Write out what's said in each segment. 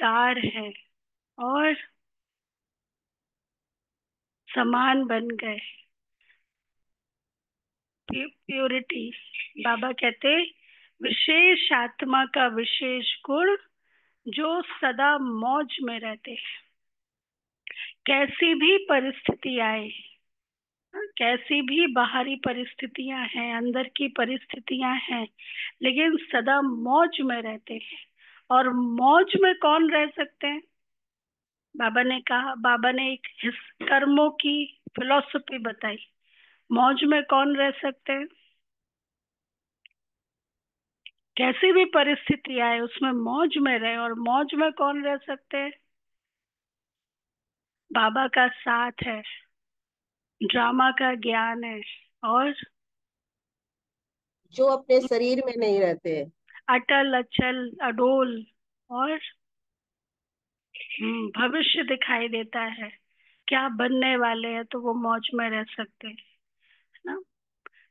विकार है और समान बन गए। प्योरिटी। बाबा कहते विशेष आत्मा का विशेष गुण जो सदा मौज में रहते हैं। कैसी भी परिस्थिति आए, कैसी भी बाहरी परिस्थितियां हैं, अंदर की परिस्थितियां हैं, लेकिन सदा मौज में रहते हैं। और मौज में कौन रह सकते हैं? बाबा ने कहा, बाबा ने एक कर्मों की फिलॉसफी बताई। मौज में कौन रह सकते हैं? कैसी भी परिस्थिति आए उसमें मौज में रहे। और मौज में कौन रह सकते हैं? बाबा का साथ है, ड्रामा का ज्ञान है, और जो अपने शरीर में नहीं रहते। अटल अचल अडोल, और भविष्य दिखाई देता है, क्या बनने वाले हैं, तो वो मौज में रह सकते हैं ना।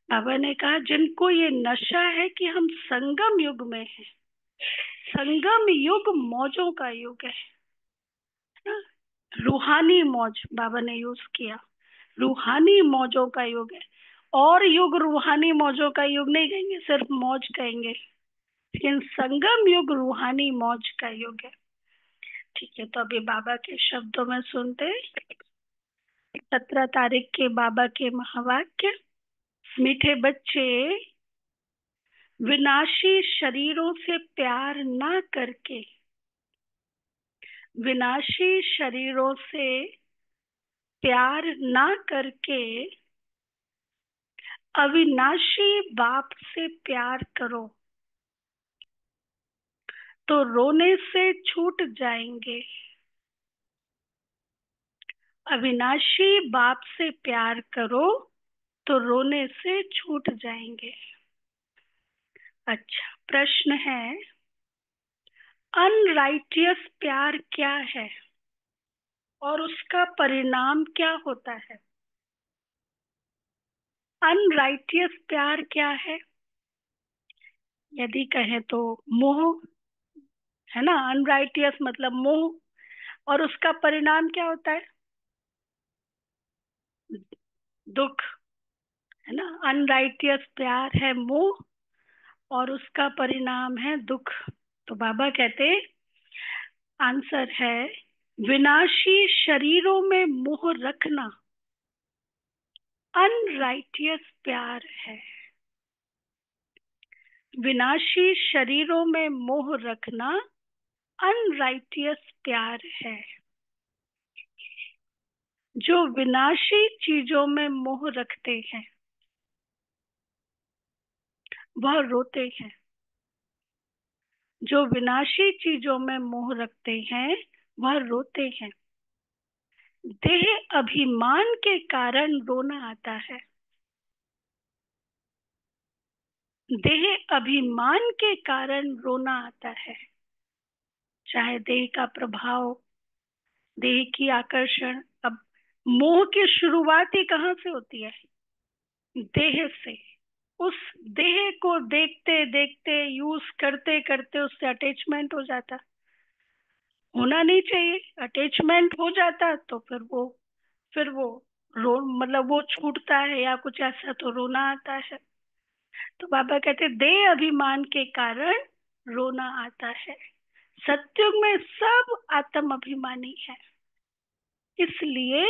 बाबा ने कहा जिनको ये नशा है कि हम संगम युग में हैं। संगम युग मौजों का युग है ना। रूहानी मौज बाबा ने यूज किया, रूहानी मौजों का युग है। और युग रूहानी मौजों का युग नहीं कहेंगे, सिर्फ मौज कहेंगे, लेकिन संगम युग रूहानी मौज का युग है। ठीक है, तो अभी बाबा के शब्दों में सुनते 17 तारीख के बाबा के महावाक्य। मीठे बच्चे, विनाशी शरीरों से प्यार ना करके, विनाशी शरीरों से प्यार ना करके अविनाशी बाप से प्यार करो तो रोने से छूट जाएंगे। अविनाशी बाप से प्यार करो तो रोने से छूट जाएंगे। अच्छा, प्रश्न है, अनराइटियस प्यार क्या है और उसका परिणाम क्या होता है? अनराइटियस प्यार क्या है? यदि कहें तो मोह है ना। अनराइटियस मतलब मोह, और उसका परिणाम क्या होता है? दुख, है ना। अनराइटियस प्यार है मोह, और उसका परिणाम है दुख। तो बाबा कहते आंसर है, विनाशी शरीरों में मोह रखना अनराइटियस प्यार है। विनाशी शरीरों में मोह रखना अनराइटियस प्यार है। जो विनाशी चीजों में मोह रखते हैं वह रोते हैं। जो विनाशी चीजों में मोह रखते हैं वह रोते हैं। देह अभिमान के कारण रोना आता है। देह अभिमान के कारण रोना आता है। चाहे देह का प्रभाव, देह की आकर्षण। अब मोह की शुरुआत ही कहाँ से होती है? देह से। उस देह को देखते देखते, यूज करते करते उससे अटैचमेंट हो जाता। होना नहीं चाहिए, अटैचमेंट हो जाता तो फिर वो रो मतलब वो छूटता है या कुछ ऐसा, तो रोना आता है। तो बाबा कहते देह अभिमान के कारण रोना आता है। सत्युग में सब आत्म अभिमानी है, इसलिए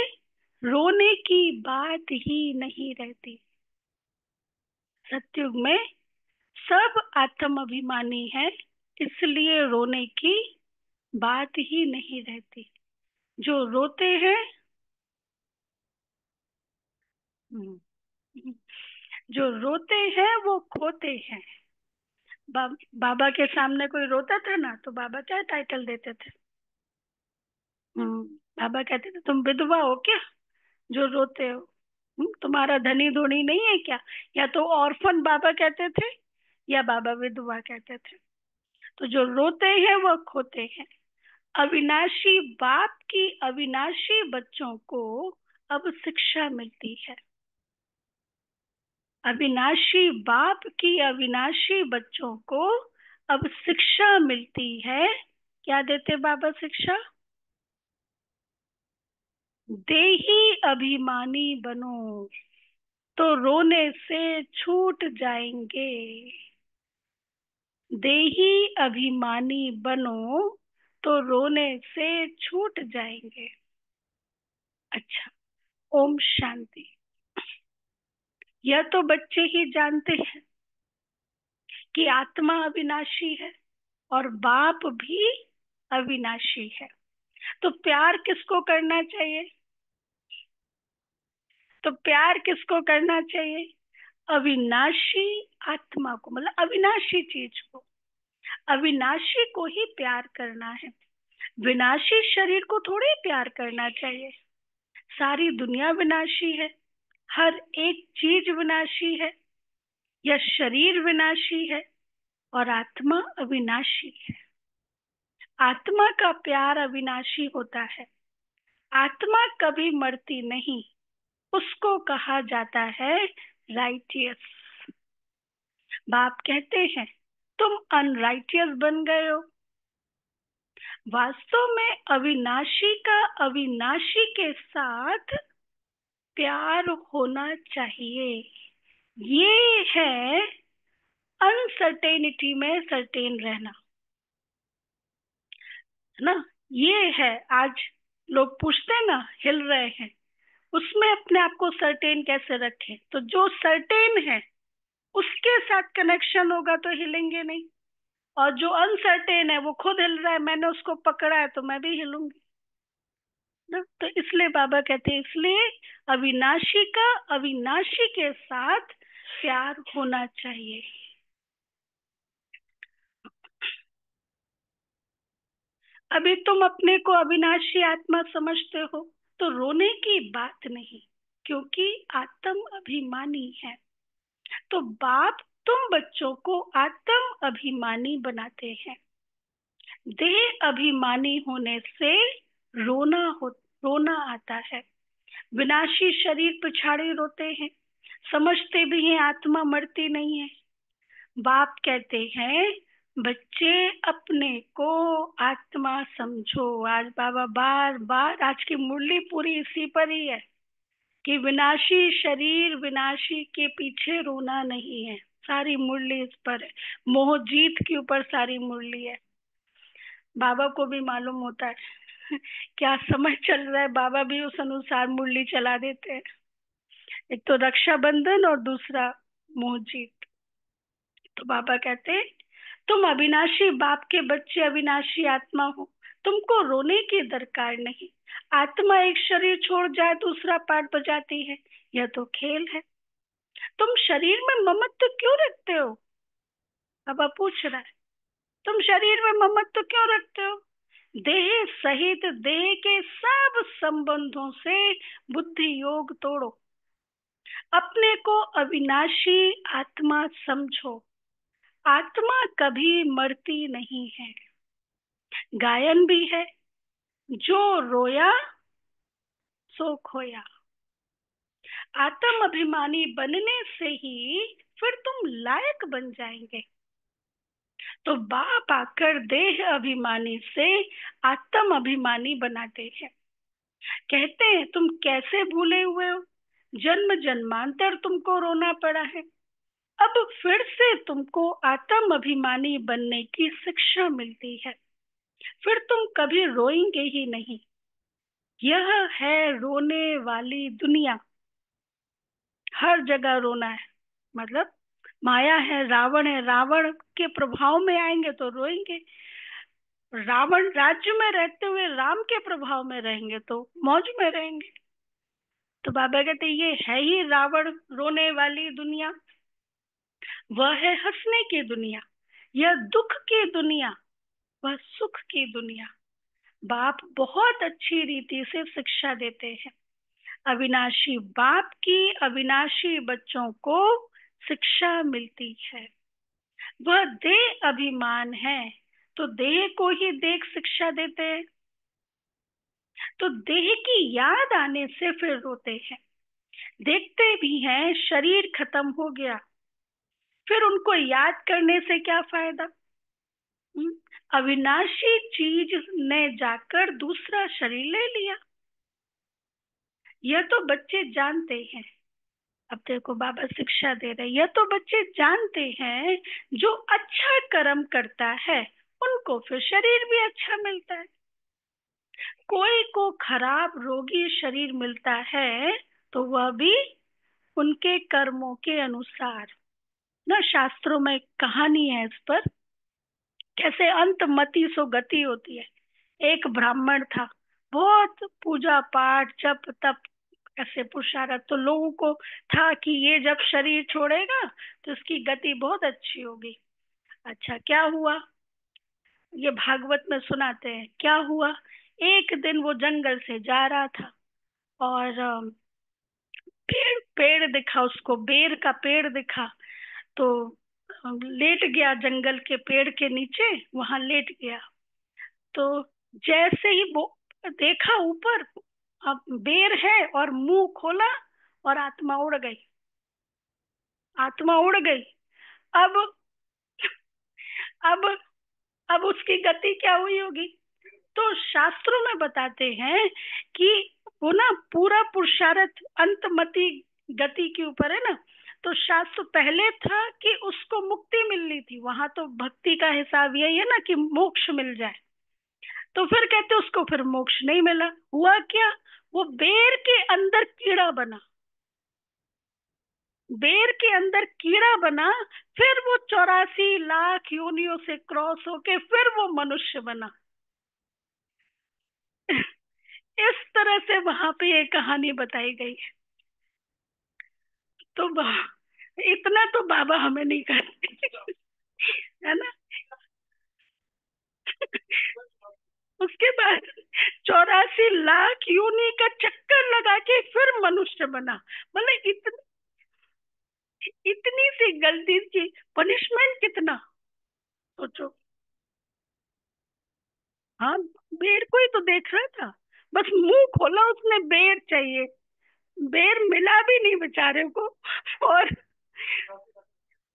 रोने की बात ही नहीं रहती। सत्युग में सब आत्म अभिमानी है, इसलिए रोने की बात ही नहीं रहती। जो रोते हैं, जो रोते हैं वो खोते हैं। बाबा के सामने कोई रोता था ना, तो बाबा क्या टाइटल देते थे? बाबा कहते थे तुम विधवा हो क्या जो रोते हो? तुम्हारा धनी धोनी नहीं है क्या? या तो ऑर्फन बाबा कहते थे, या बाबा विधवा कहते थे। तो जो रोते हैं वो खोते हैं। अविनाशी बाप की अविनाशी बच्चों को अब शिक्षा मिलती है। अविनाशी बाप की अविनाशी बच्चों को अब शिक्षा मिलती है क्या देते बाबा शिक्षा? देही अभिमानी बनो तो रोने से छूट जाएंगे। देही अभिमानी बनो तो रोने से छूट जाएंगे। अच्छा, ओम शांति। यह तो बच्चे ही जानते हैं कि आत्मा अविनाशी है और बाप भी अविनाशी है। तो प्यार किसको करना चाहिए? तो प्यार किसको करना चाहिए? अविनाशी आत्मा को, मतलब अविनाशी चीज को। अविनाशी को ही प्यार करना है। विनाशी शरीर को थोड़ी प्यार करना चाहिए। सारी दुनिया विनाशी है, हर एक चीज विनाशी है, यह शरीर विनाशी है और आत्मा अविनाशी है। आत्मा का प्यार अविनाशी होता है। आत्मा कभी मरती नहीं, उसको कहा जाता है राइटियस। बाप कहते हैं तुम अनराइटियस बन गए हो। वास्तव में अविनाशी का अविनाशी के साथ प्यार होना चाहिए। ये है अनसर्टेनिटी में सर्टेन रहना, है ना। ये है, आज लोग पूछते हैं ना, हिल रहे हैं, उसमें अपने आप को सर्टेन कैसे रखें? तो जो सर्टेन है उसके साथ कनेक्शन होगा तो हिलेंगे नहीं। और जो अनसर्टेन है वो खुद हिल रहा है, मैंने उसको पकड़ा है तो मैं भी हिलूंगी ना। तो इसलिए बाबा कहते हैं, इसलिए अविनाशी का अविनाशी के साथ प्यार होना चाहिए। अभी तुम अपने को अविनाशी आत्मा समझते हो तो रोने की बात नहीं, क्योंकि आत्म अभिमानी है। तो बाप तुम बच्चों को आत्म अभिमानी बनाते हैं। देह अभिमानी होने से रोना आता है। विनाशी शरीर पिछाड़ी रोते हैं, समझते भी हैं आत्मा मरती नहीं है। बाप कहते हैं बच्चे अपने को आत्मा समझो। आज बाबा बार बार, आज की मुरली पूरी इसी पर ही है कि विनाशी शरीर विनाशी के पीछे रोना नहीं है। सारी मुरली इस पर है, मोह जीत के ऊपर सारी मुरली है। बाबा को भी मालूम होता है क्या समय चल रहा है, बाबा भी उस अनुसार मुरली चला देते हैं। एक तो रक्षाबंधन और दूसरा मोह जीत। तो बाबा कहते हैं तुम अविनाशी बाप के बच्चे, अविनाशी आत्मा हो, तुमको रोने की दरकार नहीं। आत्मा एक शरीर छोड़ जाए दूसरा पार्ट बजाती है, यह तो खेल है। तुम शरीर में ममत्व क्यों रखते हो? बाबा पूछ रहा है, तुम शरीर में ममत्व क्यों रखते हो? देह सहित देह के सब संबंधों से बुद्धि योग तोड़ो। अपने को अविनाशी आत्मा समझो। आत्मा कभी मरती नहीं है। गायन भी है, जो रोया सो खोया। आत्म अभिमानी बनने से ही फिर तुम लायक बन जाएंगे। तो बाप आकर देह अभिमानी से आत्म अभिमानी बनाते हैं। कहते हैं तुम कैसे भूले हुए हो, जन्म जन्मांतर तुमको रोना पड़ा है, अब फिर से तुमको आत्म अभिमानी बनने की शिक्षा मिलती है। फिर तुम कभी रोएंगे ही नहीं। यह है रोने वाली दुनिया। हर जगह रोना है, मतलब माया है, रावण है, रावण के प्रभाव में आएंगे तो रोएंगे। रावण राज्य में रहते हुए राम के प्रभाव में रहेंगे तो मौज में रहेंगे। तो बाबा कहते ये है ही रावण रोने वाली दुनिया। वह है हंसने की दुनिया, यह दुख की दुनिया, वह सुख की दुनिया। बाप बहुत अच्छी रीति से शिक्षा देते हैं। अविनाशी बाप की अविनाशी बच्चों को शिक्षा मिलती है। वह देह अभिमान है तो देह को ही देख शिक्षा देते हैं। तो देह की याद आने से फिर रोते हैं। देखते भी हैं शरीर खत्म हो गया, फिर उनको याद करने से क्या फायदा? हम्म, अविनाशी चीज ने जाकर दूसरा शरीर ले लिया। यह तो बच्चे जानते हैं। अब देखो बाबा शिक्षा दे रहे हैं, यह तो बच्चे जानते हैं जो अच्छा कर्म करता है उनको फिर शरीर भी अच्छा मिलता है। कोई को खराब रोगी शरीर मिलता है तो वह भी उनके कर्मों के अनुसार। ना शास्त्रों में कहानी है इस पर, कैसे अंत मति सो गति होती है। एक ब्राह्मण था, बहुत पूजा पाठ जप तप ऐसे पुरुषारत, तो लोगों को था कि ये जब शरीर छोड़ेगा तो इसकी गति बहुत अच्छी होगी। अच्छा क्या हुआ, ये भागवत में सुनाते हैं क्या हुआ। एक दिन वो जंगल से जा रहा था और पेड़ पेड़ दिखा उसको, बेर का पेड़ दिखा, तो लेट गया जंगल के पेड़ के नीचे, वहां लेट गया। तो जैसे ही वो देखा ऊपर, अब बेर है और मुंह खोला और आत्मा उड़ गई। आत्मा उड़ गई। अब अब अब उसकी गति क्या हुई होगी। तो शास्त्रों में बताते हैं कि वो ना पूरा पुरुषार्थ अंतमति गति के ऊपर है ना। तो शास्त्र पहले था कि उसको मुक्ति मिलनी थी, वहां तो भक्ति का हिसाब यही है ना कि मोक्ष मिल जाए। तो फिर कहते उसको फिर मोक्ष नहीं मिला। हुआ क्या, वो बेर के अंदर कीड़ा बना। बेर के अंदर कीड़ा बना, फिर वो 84 लाख योनियों से क्रॉस होके फिर वो मनुष्य बना। इस तरह से वहां पे ये कहानी बताई गई है। तो इतना तो बाबा हमें नहीं करते है ना। उसके बाद 84 लाख योनि का चक्कर लगा के फिर मनुष्य बना। मतलब इतनी सी गलती की पनिशमेंट कितना, सोचो। हाँ, बेर को ही तो देख रहा था, बस मुंह खोला उसने, बेर चाहिए, बेर मिला भी नहीं बेचारे को। और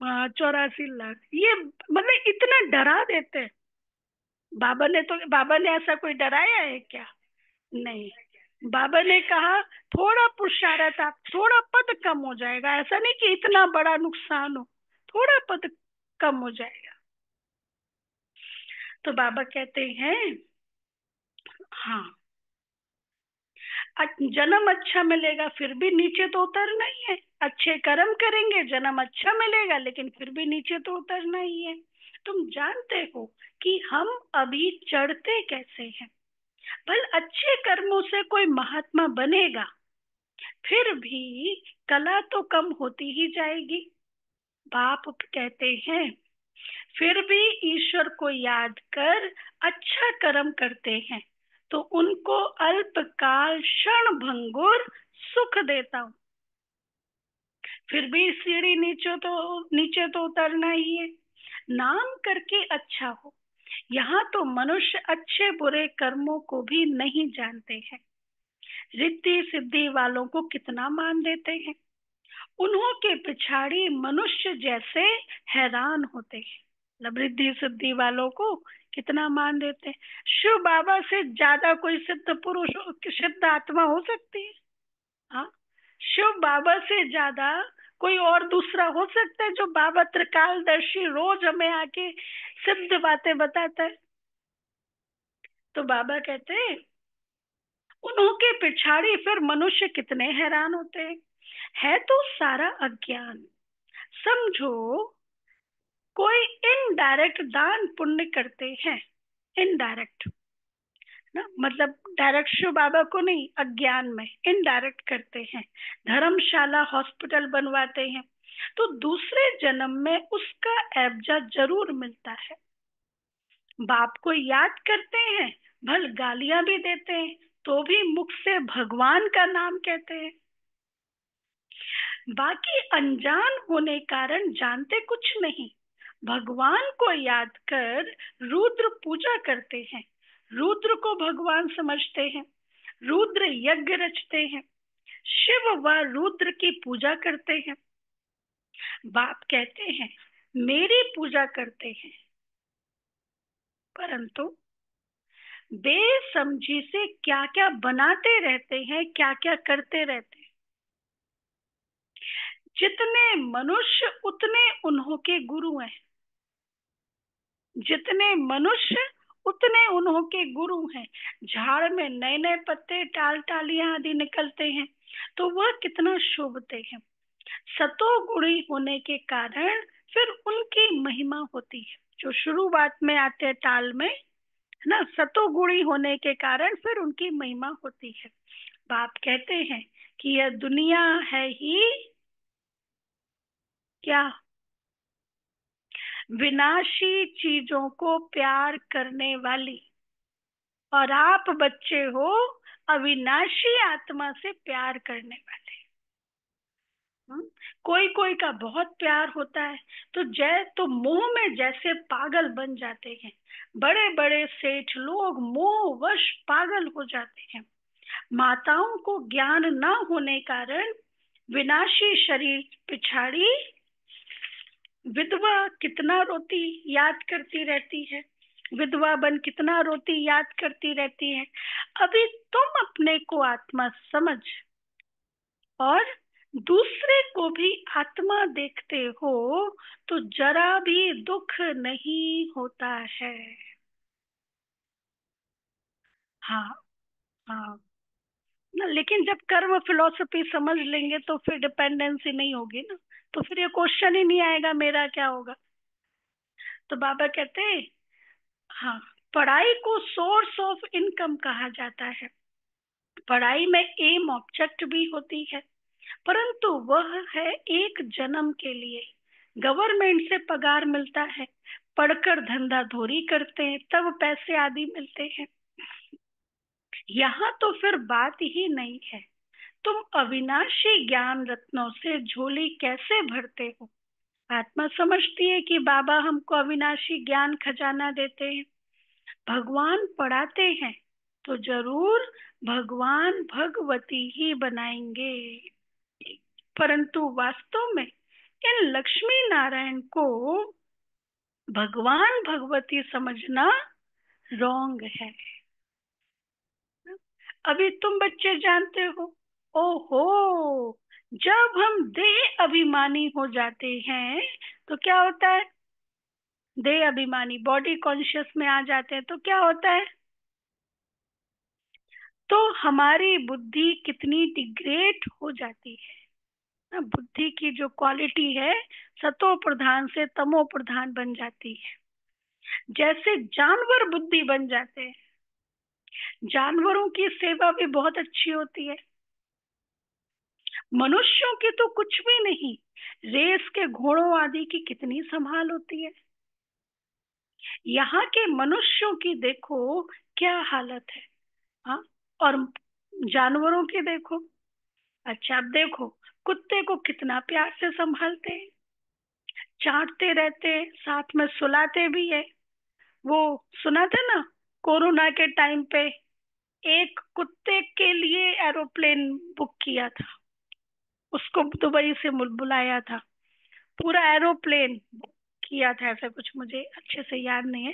हाँ, 84 लाख, ये मतलब इतना डरा देते हैं। बाबा ने ऐसा कोई डराया है क्या। नहीं, बाबा ने कहा थोड़ा पुरुषार्थ, आप थोड़ा पद कम हो जाएगा, ऐसा नहीं कि इतना बड़ा नुकसान हो, थोड़ा पद कम हो जाएगा। तो बाबा कहते हैं हाँ, जन्म अच्छा मिलेगा फिर भी नीचे तो उतरना ही है। अच्छे कर्म करेंगे जन्म अच्छा मिलेगा, लेकिन फिर भी नीचे तो उतरना ही है। तुम जानते हो कि हम अभी चढ़ते कैसे हैं। भल अच्छे कर्मों से कोई महात्मा बनेगा, फिर भी कला तो कम होती ही जाएगी। बाप कहते हैं फिर भी ईश्वर को याद कर अच्छा कर्म करते हैं तो उनको अल्पकाल क्षण भंगुर सुख देता हूँ। फिर भी सीढ़ी नीचे तो उतरना ही है। नाम करके अच्छा हो। यहाँ तो मनुष्य अच्छे बुरे कर्मों को भी नहीं जानते हैं। रिद्धि सिद्धि वालों को कितना मान देते हैं, उन्हों के पिछाड़ी मनुष्य जैसे हैरान होते हैं। मतलब रिद्धि सिद्धि वालों को कितना मान देते हैं। शिव बाबा से ज्यादा कोई सिद्ध पुरुष, सिद्ध आत्मा हो सकती है। हाँ, शिव बाबा से ज्यादा कोई और दूसरा हो सकता है जो बाबा त्रिकालदर्शी रोज हमें आके सिद्ध बातें बताता है। तो बाबा कहते हैं उन्हों के पिछाड़ी फिर मनुष्य कितने हैरान होते हैं। है तो सारा अज्ञान। समझो कोई इनडायरेक्ट दान पुण्य करते हैं, इनडायरेक्ट ना, मतलब डायरेक्ट शिव बाबा को नहीं, अज्ञान में इनडायरेक्ट करते हैं, धर्मशाला हॉस्पिटल बनवाते हैं, तो दूसरे जन्म में उसका एब्जा जरूर मिलता है। बाप को याद करते हैं, भल गालियां भी देते हैं, तो भी मुख से भगवान का नाम कहते हैं। बाकी अनजान होने कारण जानते कुछ नहीं। भगवान को याद कर रुद्र पूजा करते हैं, रुद्र को भगवान समझते हैं, रुद्र यज्ञ रचते हैं, शिव व रुद्र की पूजा करते हैं। बाप कहते हैं मेरी पूजा करते हैं, परंतु बेसमझी से क्या क्या बनाते रहते हैं, क्या क्या करते रहते हैं। जितने मनुष्य उतने उन्हों के गुरु हैं, जितने मनुष्य उतने उन्हों के गुरु हैं। झाड़ में नए नए पत्ते, टाल टालियां आदि निकलते हैं तो वह कितना शोभते हैं। सतोगुणी होने के कारण फिर उनकी महिमा होती है। जो शुरुआत में आते हैं टाल में, है ना, सतोगुणी होने के कारण फिर उनकी महिमा होती है। बाप कहते हैं कि यह दुनिया है ही क्या, विनाशी चीजों को प्यार करने वाली, और आप बच्चे हो अविनाशी आत्मा से प्यार करने वाले। कोई कोई का बहुत प्यार होता है तो मोह में जैसे पागल बन जाते हैं। बड़े बड़े सेठ लोग मोहवश पागल हो जाते हैं। माताओं को ज्ञान न होने कारण विनाशी शरीर पिछाड़ी विधवा कितना रोती याद करती रहती है। विधवा बन कितना रोती याद करती रहती है। अभी तुम अपने को आत्मा समझ और दूसरे को भी आत्मा देखते हो तो जरा भी दुख नहीं होता है। हाँ, हाँ। ना, लेकिन जब कर्म फिलॉसफी समझ लेंगे तो फिर डिपेंडेंसी नहीं होगी ना, तो फिर ये क्वेश्चन ही नहीं आएगा मेरा क्या होगा। तो बाबा कहते हैं, हाँ, पढ़ाई को सोर्स ऑफ इनकम कहा जाता है। पढ़ाई में एम ऑब्जेक्ट भी होती है, परंतु वह है एक जन्म के लिए। गवर्नमेंट से पगार मिलता है, पढ़कर धंधा धोरी करते हैं तब पैसे आदि मिलते हैं। यहाँ तो फिर बात ही नहीं है। तुम अविनाशी ज्ञान रत्नों से झोली कैसे भरते हो। आत्मा समझती है कि बाबा हमको अविनाशी ज्ञान खजाना देते हैं। भगवान पढ़ाते हैं तो जरूर भगवान भगवती ही बनाएंगे, परंतु वास्तव में इन लक्ष्मी नारायण को भगवान भगवती समझना रॉन्ग है। अभी तुम बच्चे जानते हो, ओहो, जब हम देह अभिमानी हो जाते हैं तो क्या होता है। देह अभिमानी बॉडी कॉन्शियस में आ जाते हैं तो क्या होता है, तो हमारी बुद्धि कितनी डिग्रेड हो जाती है ना। बुद्धि की जो क्वालिटी है सतो प्रधान से तमो प्रधान बन जाती है। जैसे जानवर बुद्धि बन जाते हैं। जानवरों की सेवा भी बहुत अच्छी होती है। मनुष्यों की तो कुछ भी नहीं, रेस के घोड़ों आदि की कितनी संभाल होती है। यहाँ के मनुष्यों की देखो क्या हालत है। हाँ, और जानवरों की देखो। अच्छा, अब देखो, कुत्ते को कितना प्यार से संभालते हैं, चाटते रहते हैं, साथ में सुलाते भी है। वो सुना था ना, कोरोना के टाइम पे एक कुत्ते के लिए एरोप्लेन बुक किया था, उसको दुबई से बुलाया था, पूरा एरोप्लेन बुक किया था। ऐसा कुछ मुझे अच्छे से याद नहीं है,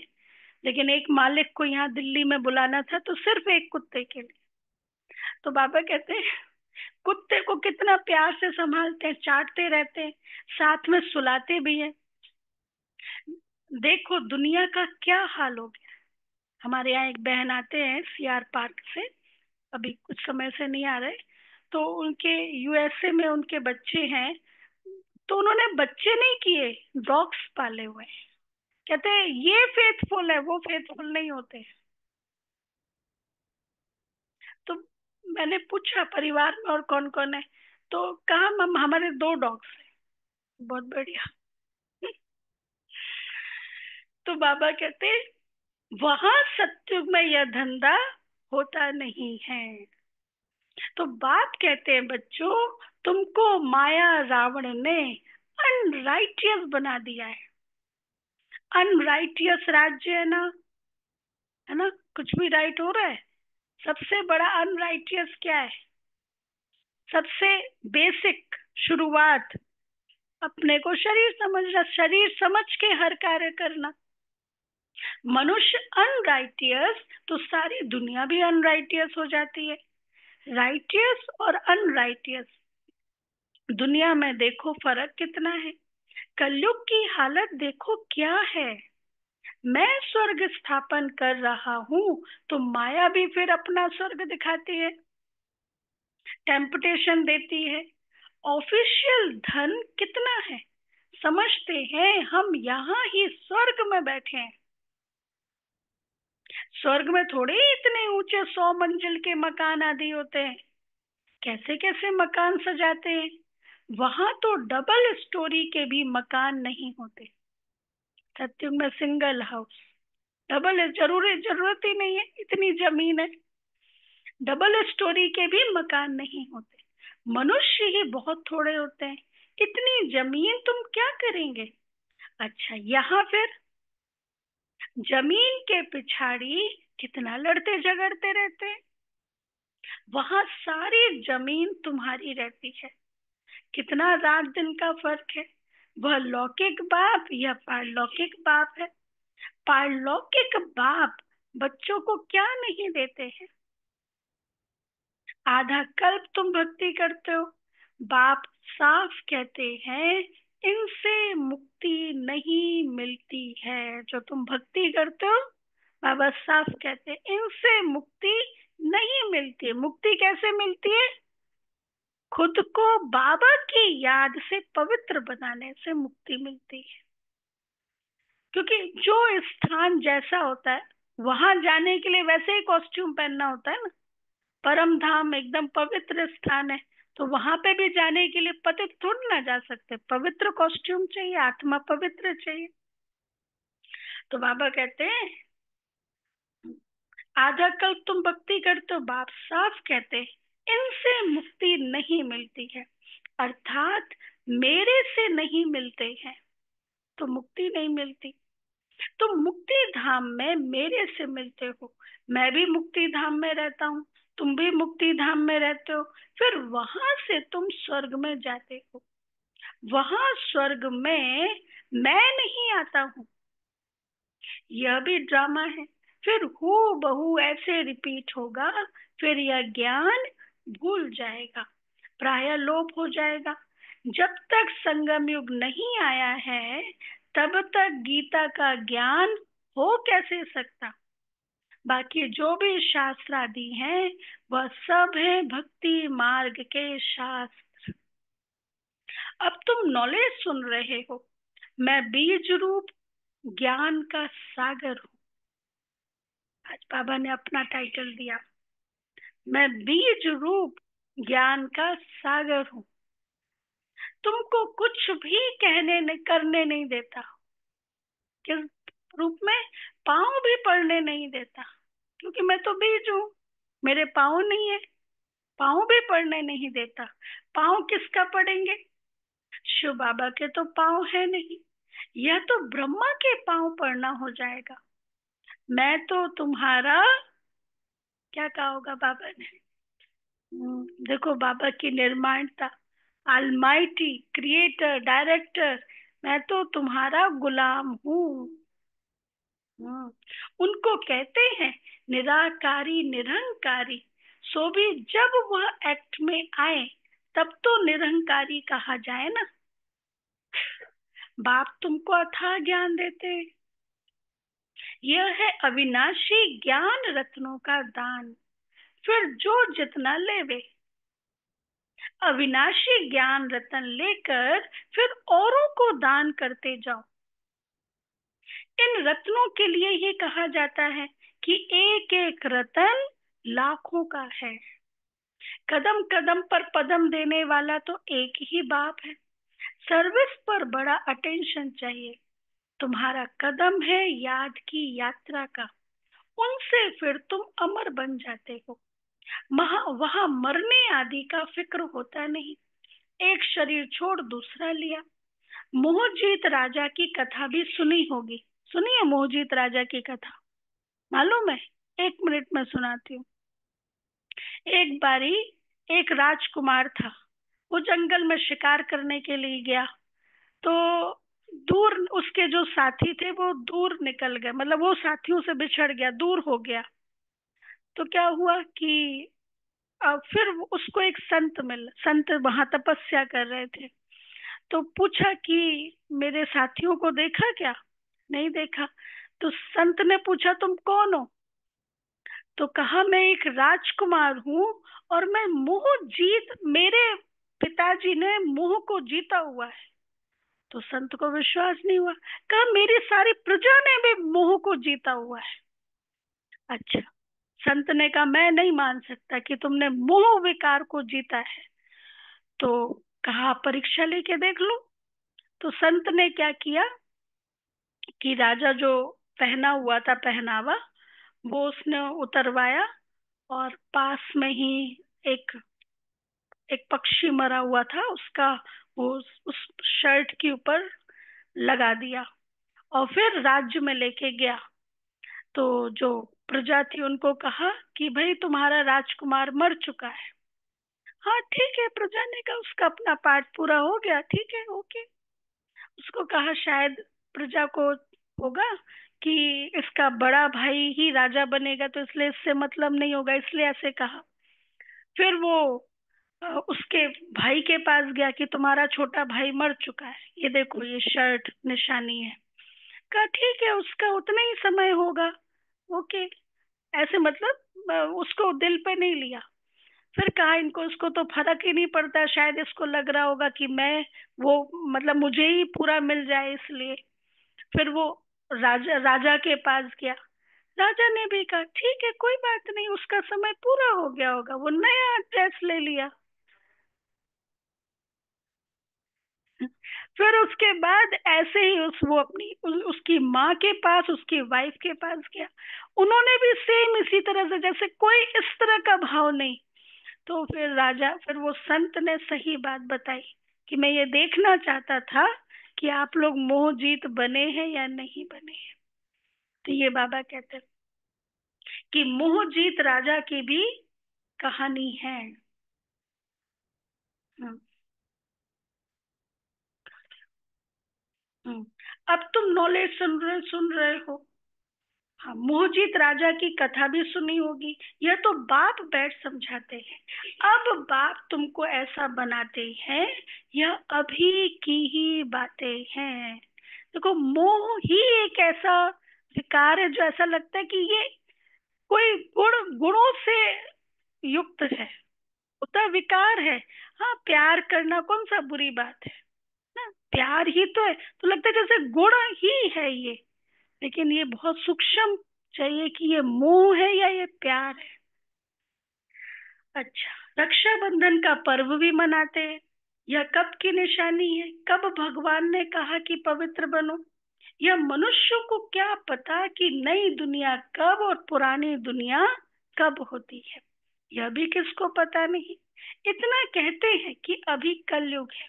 लेकिन एक मालिक को यहाँ दिल्ली में बुलाना था तो सिर्फ एक कुत्ते के लिए। तो बाबा कहते हैं कुत्ते को कितना प्यार से संभालते हैं, चाटते रहते हैं, साथ में सुलाते भी हैं। देखो दुनिया का क्या हाल हो गया। हमारे यहाँ एक बहन आते हैं सीआर पार्क से, अभी कुछ समय से नहीं आ रहे, तो उनके यूएसए में उनके बच्चे हैं, तो उन्होंने बच्चे नहीं किए, डॉग्स पाले हुए हैं। कहते हैं ये फेथफुल है, वो फेथफुल नहीं होते। तो मैंने पूछा परिवार में और कौन कौन है, तो कहा मम हमारे दो डॉग्स हैं। बहुत बढ़िया। तो बाबा कहते वहां सत्युग में यह धंधा होता नहीं है। तो बाप कहते हैं बच्चों, तुमको माया रावण ने अनराइटियस बना दिया है। अनराइटियस राज्य है ना, कुछ भी राइट हो रहा है। सबसे बड़ा अनराइटियस क्या है, सबसे बेसिक शुरुआत, अपने को शरीर समझना, शरीर समझ के हर कार्य करना। मनुष्य अनराइटियस तो सारी दुनिया भी अनराइटियस हो जाती है। राइटियस और अनराइटियस दुनिया में देखो फर्क कितना है। कलयुग की हालत देखो क्या है। मैं स्वर्ग स्थापन कर रहा हूँ तो माया भी फिर अपना स्वर्ग दिखाती है, टेम्पटेशन देती है। ऑफिशियल धन कितना है, समझते हैं हम यहाँ ही स्वर्ग में बैठे हैं। स्वर्ग में थोड़े ही इतने ऊंचे 100 मंजिल के मकान आदि होते हैं। कैसे कैसे मकान सजाते हैं। वहां तो डबल स्टोरी के भी मकान नहीं होते। सत्युग में सिंगल हाउस, डबल जरूरत ही नहीं है, इतनी जमीन है। डबल स्टोरी के भी मकान नहीं होते। मनुष्य ही बहुत थोड़े होते हैं। इतनी जमीन तुम क्या करेंगे। अच्छा, यहाँ फिर जमीन के पिछाड़ी कितना लड़ते झगड़ते रहते हैं। वहां सारी जमीन तुम्हारी रहती है। कितना रात दिन का फर्क है। वह लौकिक बाप या पारलौकिक बाप है। पारलौकिक बाप बच्चों को क्या नहीं देते हैं। आधा कल्प तुम भक्ति करते हो, बाप साफ कहते हैं इनसे मुक्ति नहीं मिलती है। जो तुम भक्ति करते हो, बाबा साफ कहते हैं इनसे मुक्ति नहीं मिलती है। मुक्ति कैसे मिलती है। खुद को बाबा की याद से पवित्र बनाने से मुक्ति मिलती है। क्योंकि जो स्थान जैसा होता है वहां जाने के लिए वैसे ही कॉस्ट्यूम पहनना होता है ना। परम धाम एकदम पवित्र स्थान है, तो वहां पे भी जाने के लिए पतित थोड़ी ना जा सकते। पवित्र कॉस्ट्यूम चाहिए, आत्मा पवित्र चाहिए। तो बाबा कहते हैं आधा कल्प तुम भक्ति करते हो, बाप साफ कहते हैं इनसे मुक्ति नहीं मिलती है। अर्थात मेरे से नहीं मिलते हैं तो मुक्ति नहीं मिलती। तुम मुक्ति धाम में मेरे से मिलते हो। मैं भी मुक्ति धाम में रहता हूँ, तुम भी मुक्ति धाम में रहते हो। फिर वहां से तुम स्वर्ग में जाते हो। वहां स्वर्ग में मैं नहीं आता हूँ। यह भी ड्रामा है। फिर हू बहू ऐसे रिपीट होगा। फिर यह ज्ञान भूल जाएगा, प्राय लोप हो जाएगा। जब तक संगम युग नहीं आया है तब तक गीता का ज्ञान हो कैसे सकता। बाकी जो भी शास्त्र आदि हैं वह सब है भक्ति मार्ग के शास्त्र। अब तुम नॉलेज सुन रहे हो। मैं बीज रूप ज्ञान का सागर हूँ। आज बाबा ने अपना टाइटल दिया, मैं बीज रूप ज्ञान का सागर हूँ। तुमको कुछ भी करने नहीं देता। किस रूप में। पाँव भी पड़ने नहीं देता, क्योंकि मैं तो बीज हूँ, मेरे पाँव नहीं है। पाँव भी पड़ने नहीं देता। पाँव किसका पड़ेंगे। शिव बाबा के तो पाँव है नहीं। यह तो ब्रह्मा के पाँव पड़ना हो जाएगा। मैं तो तुम्हारा क्या कहा होगा बाबा ने। देखो बाबा की निर्माणता, अलमाइटी क्रिएटर डायरेक्टर। मैं तो तुम्हारा गुलाम हूँ। उनको कहते हैं निराकारी निरंकारी। सो भी जब वह एक्ट में आए तब तो निरंकारी कहा जाए ना। बाप तुमको अथाह ज्ञान देते हैं। यह है अविनाशी ज्ञान रत्नों का दान। फिर जो जितना लेवे, अविनाशी ज्ञान रतन लेकर फिर औरों को दान करते जाओ। इन रत्नों के लिए ही कहा जाता है कि एक एक रतन लाखों का है। कदम कदम पर पदम देने वाला तो एक ही बाप है। सर्विस पर बड़ा अटेंशन चाहिए। तुम्हारा कदम है याद की यात्रा का, उनसे फिर तुम अमर बन जाते हो। वहां मरने आदि का फिक्र होता नहीं। एक शरीर छोड़ दूसरा लिया। मोहजीत राजा की कथा भी सुनी होगी। सुनिए मोहजीत राजा की कथा, मालूम है। 1 मिनट में सुनाती हूँ। एक बारी एक राजकुमार था। वो जंगल में शिकार करने के लिए गया। तो दूर, उसके जो साथी थे वो दूर निकल गए, मतलब वो साथियों से बिछड़ गया, दूर हो गया। तो क्या हुआ कि फिर उसको एक संत मिल, संत वहां तपस्या कर रहे थे। तो पूछा कि मेरे साथियों को देखा क्या? नहीं देखा। तो संत ने पूछा तुम कौन हो? तो कहा मैं एक राजकुमार हूँ, और मैं मोह जीत, मेरे पिताजी ने मोह को जीता हुआ है। तो संत को विश्वास नहीं हुआ। कहा मेरी सारी प्रजा ने भी मोह को जीता हुआ है। अच्छा। संत ने कहा मैं नहीं मान सकता कि तुमने मोह विकार को जीता है। तो कहा परीक्षा लेके देख लो। तो संत ने क्या किया कि राजा जो पहना हुआ था पहनावा, वो उसने उतरवाया, और पास में ही एक एक पक्षी मरा हुआ था उसका, वो उस शर्ट के ऊपर लगा दिया, और फिर राज्य में लेके गया। तो जो प्रजा थी उनको कहा कि भाई तुम्हारा राजकुमार मर चुका है। हाँ ठीक है, प्रजा ने कहा उसका अपना पार्ट पूरा हो गया, ठीक है, ओके। उसको कहा शायद प्रजा को होगा कि इसका बड़ा भाई ही राजा बनेगा, तो इसलिए इससे मतलब नहीं होगा, इसलिए ऐसे कहा। फिर वो उसके भाई के पास गया कि तुम्हारा छोटा भाई मर चुका है, ये देखो ये शर्ट निशानी है। कहा ठीक है, उसका उतना ही समय होगा, ओके। ऐसे मतलब उसको दिल पे नहीं लिया। फिर कहा इनको, इसको तो फर्क ही नहीं पड़ता, शायद इसको लग रहा होगा कि मैं वो, मतलब मुझे ही पूरा मिल जाए इसलिए। फिर वो राजा राजा के पास गया। राजा ने भी कहा ठीक है, कोई बात नहीं, उसका समय पूरा हो गया होगा, वो नया ड्रेस ले लिया। फिर उसके बाद ऐसे ही वो अपनी उसकी माँ के पास, उसकी वाइफ के पास गया। उन्होंने भी सेम इसी तरह से, जैसे कोई इस तरह का भाव नहीं। तो फिर वो संत ने सही बात बताई कि मैं ये देखना चाहता था कि आप लोग मोह जीत बने हैं या नहीं बने हैं। तो ये बाबा कहते हैं कि मोह जीत राजा की भी कहानी है। हम्म, हम्म। अब तुम नॉलेज सुन रहे हो। हाँ, मोहजीत राजा की कथा भी सुनी होगी। यह तो बाप बैठ समझाते हैं। अब बाप तुमको ऐसा बनाते हैं, यह अभी की ही बातें हैं। देखो, मोह ही एक ऐसा विकार है जो ऐसा लगता है कि ये कोई गुणों से युक्त है, होता विकार है। हाँ, प्यार करना कौन सा बुरी बात है ना, प्यार ही तो है। तो लगता है जैसे गुण ही है ये, लेकिन ये बहुत सूक्ष्म चाहिए कि ये मोह है या ये प्यार है। अच्छा, रक्षाबंधन का पर्व भी मनाते हैं। यह कब की निशानी है, कब भगवान ने कहा कि पवित्र बनो? यह मनुष्य को क्या पता कि नई दुनिया कब और पुरानी दुनिया कब होती है, यह भी किसको पता नहीं। इतना कहते हैं कि अभी कलयुग है,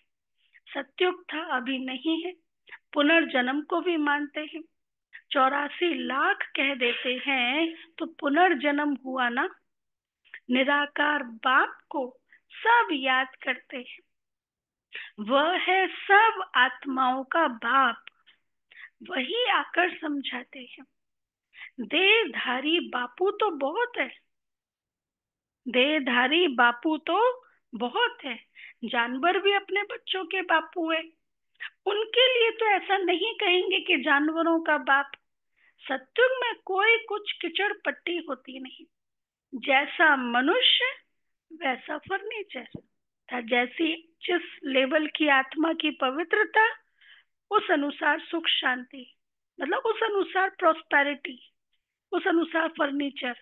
सतयुग था अभी नहीं है। पुनर्जन्म को भी मानते हैं, 84 लाख कह देते हैं तो पुनर्जन्म हुआ ना। निराकार बाप को सब याद करते हैं, वह है सब आत्माओं का बाप, वही आकर समझाते हैं। देहधारी बापू तो बहुत है, देहधारी बापू तो बहुत है। जानवर भी अपने बच्चों के बापू है। उनके लिए तो ऐसा नहीं कहेंगे कि जानवरों का बाप। सत्युग में कोई कुछ किचड़ पट्टी होती नहीं। जैसा मनुष्य वैसा फर्नीचर था, जैसी जिस लेवल की आत्मा की पवित्रता, उस अनुसार सुख शांति, मतलब उस अनुसार प्रोस्पेरिटी, उस अनुसार फर्नीचर।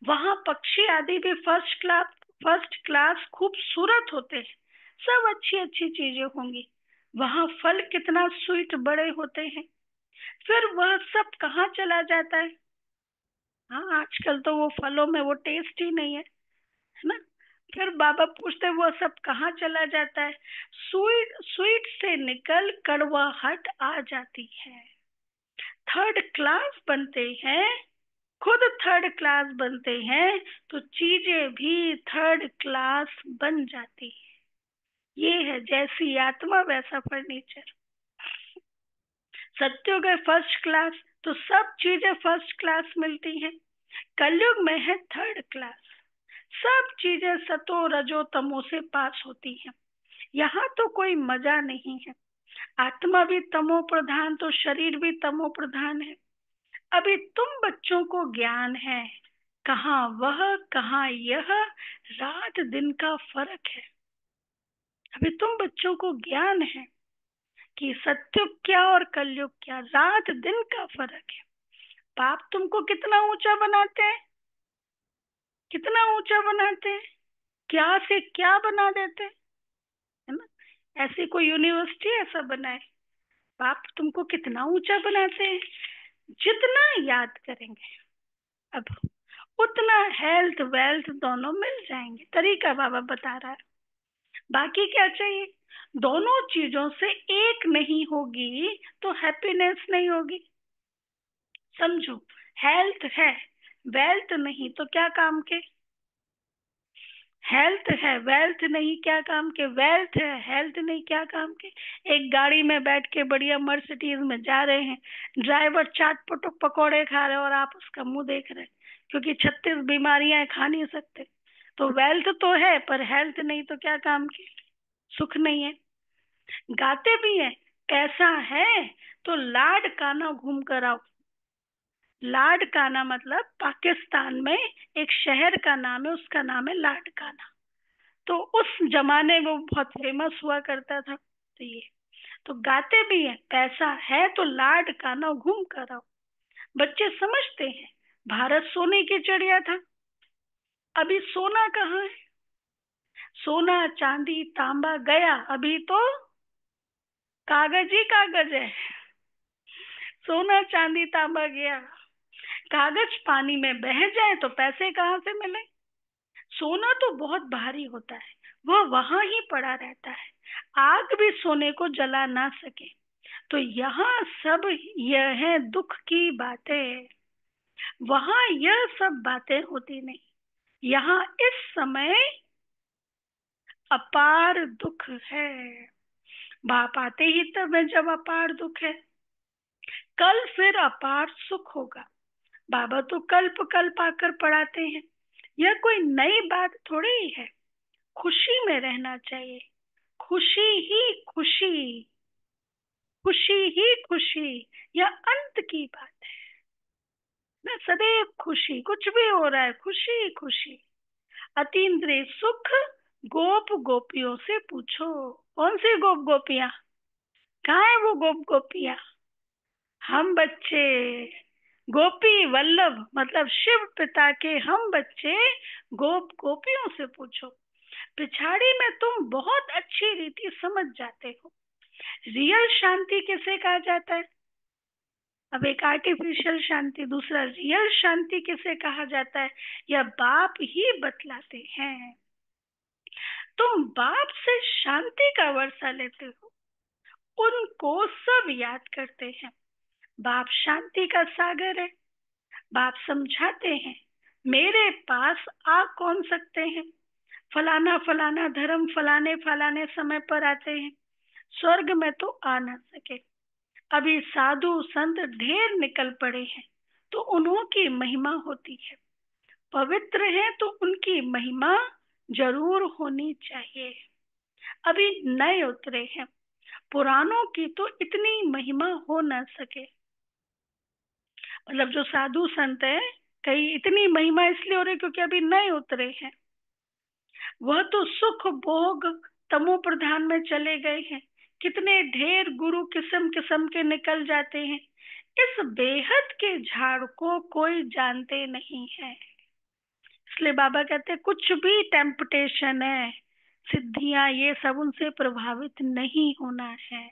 वहां पक्षी आदि भी फर्स्ट क्लास खूबसूरत होते हैं, सब अच्छी अच्छी चीजें होंगी। वहां फल कितना स्वीट बड़े होते हैं। फिर वह सब कहाँ चला जाता है? हाँ, आजकल तो वो फलों में वो टेस्ट ही नहीं है ना। फिर बाबा पूछते वो सब कहाँ चला जाता है? स्वीट स्वीट से निकल कड़वाहट आ जाती है, थर्ड क्लास बनते हैं, खुद थर्ड क्लास बनते हैं, तो चीजें भी थर्ड क्लास बन जाती है। ये है जैसी आत्मा वैसा फर्नीचर। सत्युग है फर्स्ट क्लास, तो सब चीजें फर्स्ट क्लास मिलती हैं। कलयुग में है थर्ड क्लास, सब चीजें सतो रजो तमो से पास होती हैं। यहाँ तो कोई मजा नहीं है। आत्मा भी तमो प्रधान तो शरीर भी तमो प्रधान है। अभी तुम बच्चों को ज्ञान है, कहाँ वह कहाँ यह, रात दिन का फर्क है। अभी तुम बच्चों को ज्ञान है कि सत्युग क्या और कलयुग क्या, रात दिन का फर्क है। पाप तुमको कितना ऊंचा बनाते हैं, कितना ऊंचा बनाते हैं, क्या से क्या बना देते हैं, है ना। ऐसी कोई यूनिवर्सिटी ऐसा बनाए, पाप तुमको कितना ऊंचा बनाते हैं। जितना याद करेंगे अब उतना हेल्थ वेल्थ दोनों मिल जाएंगे, तरीका बाबा बता रहा है। बाकी क्या चाहिए, दोनों चीजों से एक नहीं होगी तो हैप्पीनेस नहीं होगी। समझो, हेल्थ है वेल्थ नहीं तो क्या काम के, हेल्थ है वेल्थ नहीं क्या काम के, वेल्थ है हेल्थ नहीं क्या काम के। एक गाड़ी में बैठ के बढ़िया मर्सिडीज में जा रहे हैं, ड्राइवर चाट पटुक पकौड़े खा रहे हैं और आप उसका मुंह देख रहे हैं, क्योंकि 36 बीमारियां खा नहीं सकते। तो वेल्थ तो है पर हेल्थ नहीं तो क्या काम की, सुख नहीं है। गाते भी हैं, कैसा है तो लाड काना घूम कर आओ। लाड काना मतलब पाकिस्तान में एक शहर का नाम है, उसका नाम है लाड काना। तो उस जमाने में वो बहुत फेमस हुआ करता था। तो ये तो गाते भी हैं, पैसा है तो लाड काना घूम कर आओ। बच्चे समझते हैं भारत सोने की चिड़िया था, अभी सोना कहाँ है, सोना चांदी तांबा गया, अभी तो कागज ही कागज है। सोना चांदी तांबा गया, कागज पानी में बह जाए तो पैसे कहाँ से मिले। सोना तो बहुत भारी होता है, वह वहां ही पड़ा रहता है, आग भी सोने को जला ना सके। तो यहाँ सब यह है दुख की बातें, वहां यह सब बातें होती नहीं। यहाँ इस समय अपार दुख है, बाप आते ही तब है जब अपार दुख है। कल फिर अपार सुख होगा। बाबा तो कल्प कल्प आकर पढ़ाते हैं, यह कोई नई बात थोड़ी ही है। खुशी में रहना चाहिए, खुशी ही खुशी, खुशी ही खुशी, यह अंत की बात है ना। सदैव खुशी, कुछ भी हो रहा है खुशी खुशी। अतीन्द्रिय सुख गोप गोपियों से पूछो। कौन सी गोप गोपियां, कहाँ है वो गोप गोपियां, हम बच्चे। गोपी वल्लभ मतलब शिव पिता के हम बच्चे, गोप गोपियों से पूछो। पिछाड़ी में तुम बहुत अच्छी रीति समझ जाते हो। रियल शांति किसे कहा जाता है, अब एक आर्टिफिशियल शांति, दूसरा रियल शांति किसे कहा जाता है, यह बाप ही बतलाते हैं। तुम बाप से शांति का वर्षा लेते हो, उनको सब याद करते हैं। बाप शांति का सागर है। बाप समझाते हैं मेरे पास आ कौन सकते हैं, फलाना फलाना धर्म फलाने फलाने समय पर आते हैं, स्वर्ग में तो आ ना सके। अभी साधु संत ढेर निकल पड़े हैं तो उन्हों की महिमा होती है, पवित्र है तो उनकी महिमा जरूर होनी चाहिए। अभी नए उतरे हैं, पुरानों की तो इतनी महिमा हो न सके। मतलब जो साधु संत है, कई इतनी महिमा इसलिए हो रही क्योंकि अभी नए उतरे हैं, वह तो सुख भोग तमो प्रधान में चले गए हैं। कितने ढेर गुरु किस्म किस्म के निकल जाते हैं, इस बेहद के झाड़ को कोई जानते नहीं है। इसलिए बाबा कहते हैं कुछ भी टेम्पटेशन है, सिद्धियां ये सब उनसे प्रभावित नहीं होना है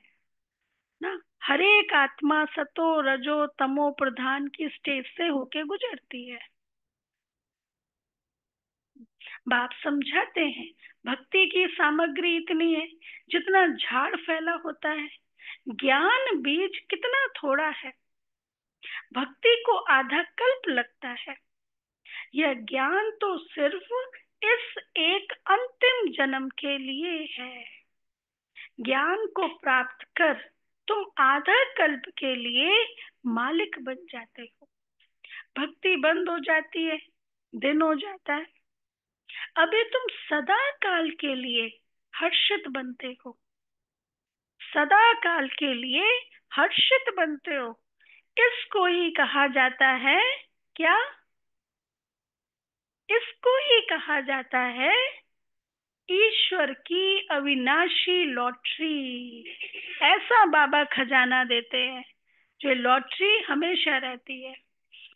ना। हर एक आत्मा सतो रजो तमो प्रधान की स्टेज से होके गुजरती है। बाप समझाते हैं भक्ति की सामग्री इतनी है, जितना झाड़ फैला होता है, ज्ञान बीज कितना थोड़ा है। भक्ति को आधा कल्प लगता है, यह ज्ञान तो सिर्फ इस एक अंतिम जन्म के लिए है। ज्ञान को प्राप्त कर तुम आधा कल्प के लिए मालिक बन जाते हो। भक्ति बंद हो जाती है, दिन हो जाता है। अभी तुम सदा काल के लिए हर्षित बनते हो, सदा काल के लिए हर्षित बनते हो। इसको ही कहा जाता है क्या? इसको ही कहा जाता है ईश्वर की अविनाशी लॉटरी। ऐसा बाबा खजाना देते हैं जो लॉटरी हमेशा रहती है,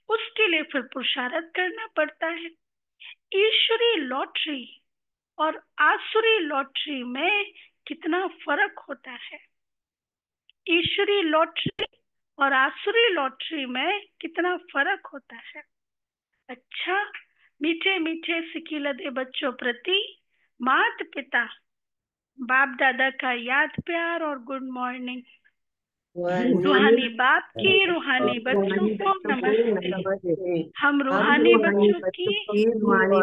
उसके लिए फिर पुरुषार्थ करना पड़ता है। ईश्वरी लॉटरी और आसुरी लॉटरी में कितना फर्क होता है? ईश्वरी लॉटरी और आसुरी लॉटरी में कितना फर्क होता है? अच्छा, मीठे मीठे सिकिलते बच्चों प्रति माता पिता बाप दादा का याद प्यार और गुड मॉर्निंग। रूहानी बाप की रूहानी बच्चों को नमस्ते। नमस्ते। हम हम रूहानी रूहानी बच्चों की बच्चों की रूहानी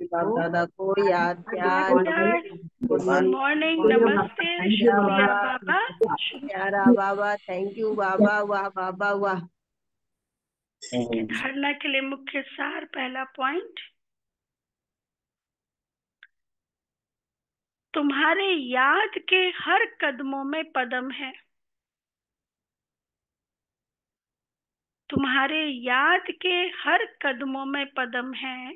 बाप दादा को याद याद प्यार प्यार गुड मॉर्निंग नमस्ते शुक्रिया बाबा, बाबा। शुभ प्यारा बाबा, थैंक यू बाबा, वाह बाबा वाह। धारणा के लिए मुख्य सार। पहला पॉइंट, तुम्हारे याद के हर कदमों में पदम है। तुम्हारे याद के हर कदमों में पदम है।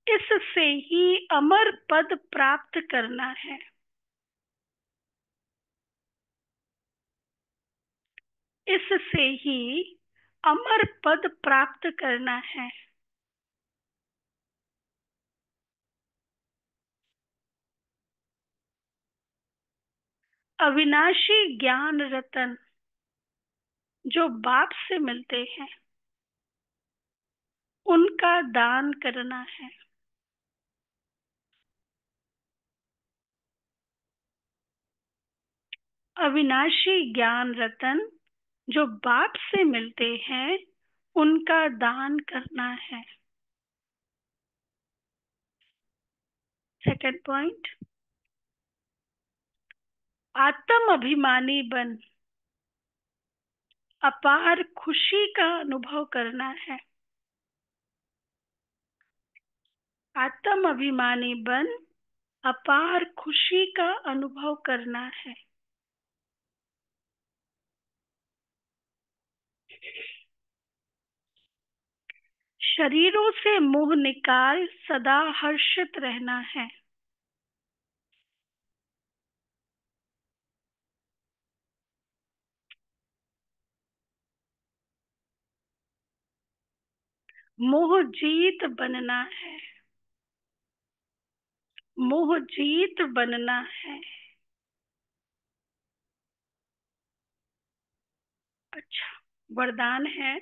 इससे ही अमर पद प्राप्त करना है। इससे ही अमर पद प्राप्त करना है। अविनाशी ज्ञान रतन जो बाप से मिलते हैं, उनका दान करना है। अविनाशी ज्ञान रतन जो बाप से मिलते हैं, उनका दान करना है। सेकंड पॉइंट, आत्म अभिमानी बन अपार खुशी का अनुभव करना है। आत्म अभिमानी बन अपार खुशी का अनुभव करना है। शरीरों से मोह निकाल सदा हर्षित रहना है। मोह जीत बनना है। मोह जीत बनना है। अच्छा, वरदान है,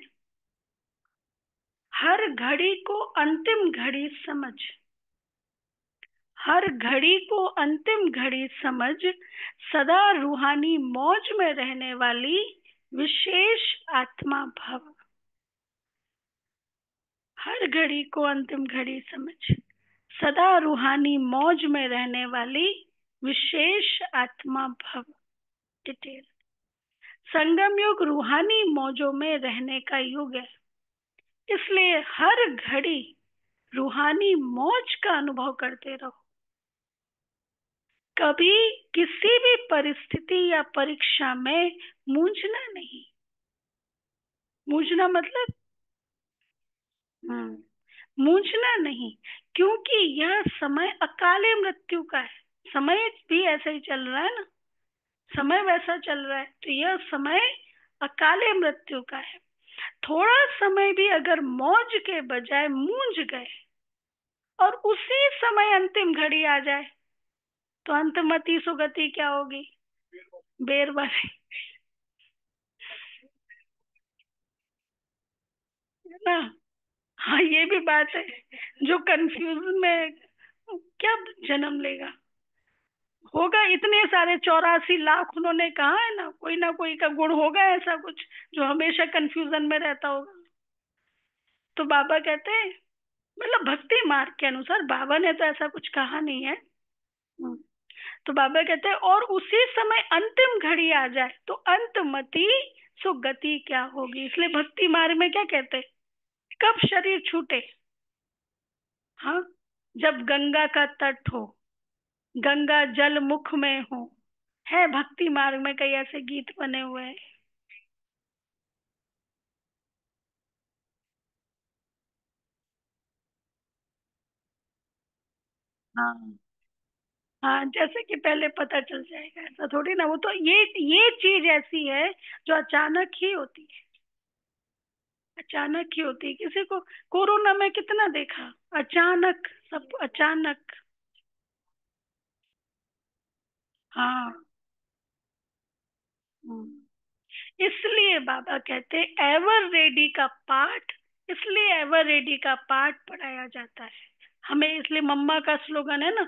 हर घड़ी को अंतिम घड़ी समझ। हर घड़ी को अंतिम घड़ी समझ सदा रूहानी मौज में रहने वाली विशेष आत्मा भव। हर घड़ी को अंतिम घड़ी समझ सदा रूहानी मौज में रहने वाली विशेष आत्मा भव। डिटेल, संगम युग रूहानी मौजों में रहने का युग है, इसलिए हर घड़ी रूहानी मौज का अनुभव करते रहो। कभी किसी भी परिस्थिति या परीक्षा में मूंझना नहीं। मूंझना मतलब मूंझना नहीं, क्योंकि यह समय अकाले मृत्यु का है। समय भी ऐसा ही चल रहा है ना, समय वैसा चल रहा है, तो यह समय अकाले मृत्यु का है। थोड़ा समय भी अगर मौज के बजाय मूंझ गए और उसी समय अंतिम घड़ी आ जाए, तो अंतमति सुगति क्या होगी? बेरवानी, है ना? हाँ, ये भी बात है। जो कंफ्यूजन में क्या जन्म लेगा, होगा इतने सारे 84 लाख, उन्होंने कहा है ना कोई का गुण होगा ऐसा कुछ जो हमेशा कंफ्यूजन में रहता होगा। तो बाबा कहते हैं, मतलब भक्ति मार्ग के अनुसार, बाबा ने तो ऐसा कुछ कहा नहीं है, हम्म। तो बाबा कहते हैं और उसी समय अंतिम घड़ी आ जाए तो अंतमति सुगति क्या होगी। इसलिए भक्ति मार्ग में क्या कहते हैं, कब शरीर छूटे, हाँ, जब गंगा का तट हो, गंगा जल मुख में हो। है भक्ति मार्ग में कई ऐसे गीत बने हुए हैं। हाँ हाँ, जैसे कि पहले पता चल जाएगा, ऐसा थोड़ी ना। वो तो ये चीज ऐसी है जो अचानक ही होती है, अचानक ही होती है। किसी को कोरोना में कितना देखा, अचानक, सब अचानक। हाँ। इसलिए बाबा कहते एवर रेडी का पाठ, इसलिए एवर रेडी का पाठ पढ़ाया जाता है हमें। इसलिए मम्मा का स्लोगन है ना,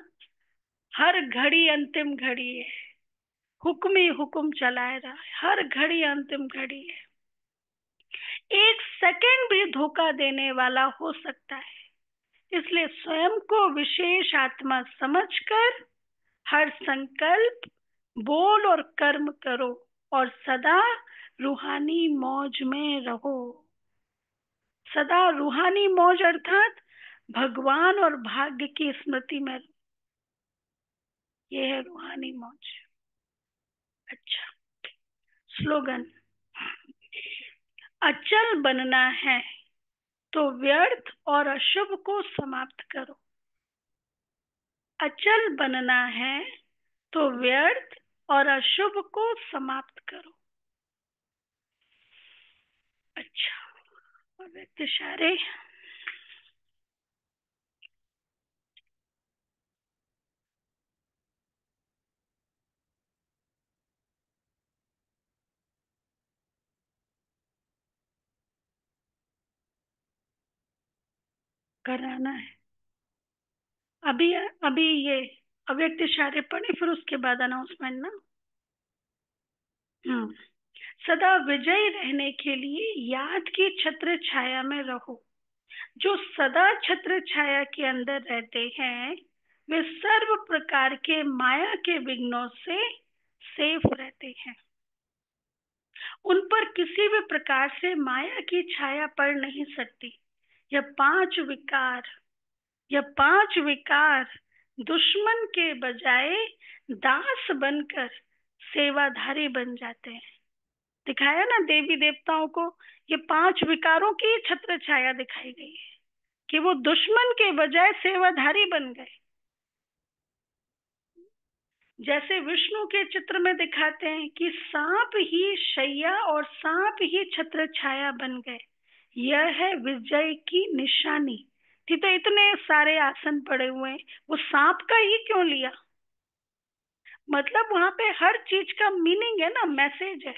हर घड़ी अंतिम घड़ी है, हुक्म ही हुक्म चलाए रहा है, हर घड़ी अंतिम घड़ी है। एक सेकंड भी धोखा देने वाला हो सकता है। इसलिए स्वयं को विशेष आत्मा समझकर हर संकल्प, बोल और कर्म करो और सदा रूहानी मौज में रहो। सदा रूहानी मौज अर्थात भगवान और भाग्य की स्मृति में। ये है रूहानी मौज। अच्छा, स्लोगन, अचल बनना है तो व्यर्थ और अशुभ को समाप्त करो। अचल बनना है तो व्यर्थ और अशुभ को समाप्त करो। अच्छा, व्यक्त इशारे कराना है। अभी अभी ये अव्यक्त इशारे पढ़े, फिर उसके बाद अनाउंसमेंट ना। हम्म। सदा विजयी रहने के लिए याद की छत्र छाया में रहो। जो सदा छत्र छाया के अंदर रहते हैं वे सर्व प्रकार के माया के विघ्नों से सेफ रहते हैं। उन पर किसी भी प्रकार से माया की छाया पड़ नहीं सकती। यह पांच विकार, यह पांच विकार दुश्मन के बजाय दास बनकर सेवाधारी बन जाते हैं। दिखाया ना देवी देवताओं को, ये पांच विकारों की छत्र छाया दिखाई गई है कि वो दुश्मन के बजाय सेवाधारी बन गए। जैसे विष्णु के चित्र में दिखाते हैं कि सांप ही शैया और सांप ही छत्र छाया बन गए। यह है विजय की निशानी थी। तो इतने सारे आसन पड़े हुए हैं, वो सांप का ही क्यों लिया? मतलब वहां पे हर चीज का मीनिंग है ना, मैसेज है।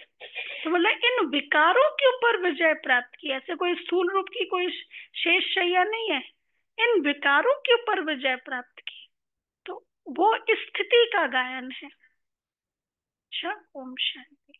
तो बोला इन विकारों के ऊपर विजय प्राप्त की, ऐसे कोई स्थूल रूप की कोई शेष शैया नहीं है, इन विकारों के ऊपर विजय प्राप्त की। तो वो स्थिति का गायन है। अच्छा, ओम शांति।